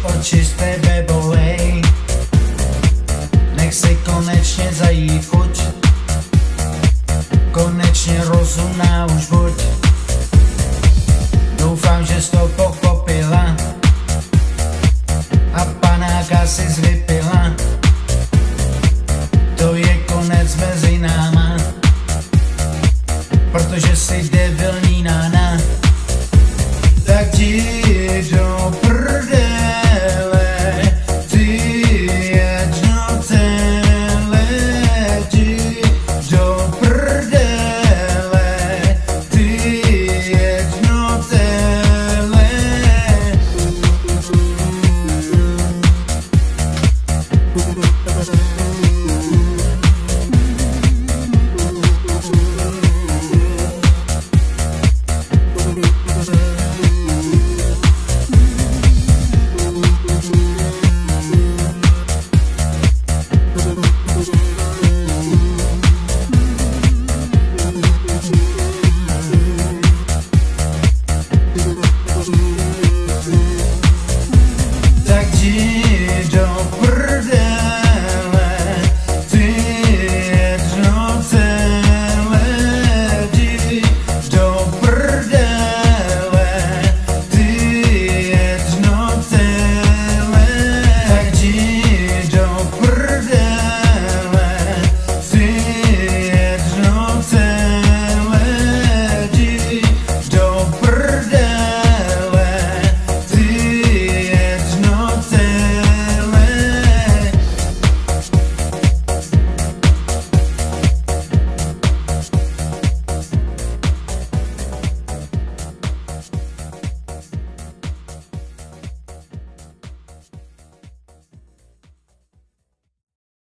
oči z tebe bolej. Nech si konečně zajít chuť, konečně rozumná už buď. Doufám, že jsi to pochopila a panáka si zvypila. To je konec mezi náma, protože jsi debilní nána. Tak ti do prdele, ty jednotele, ti do prdele, ty jednotele. Tak ti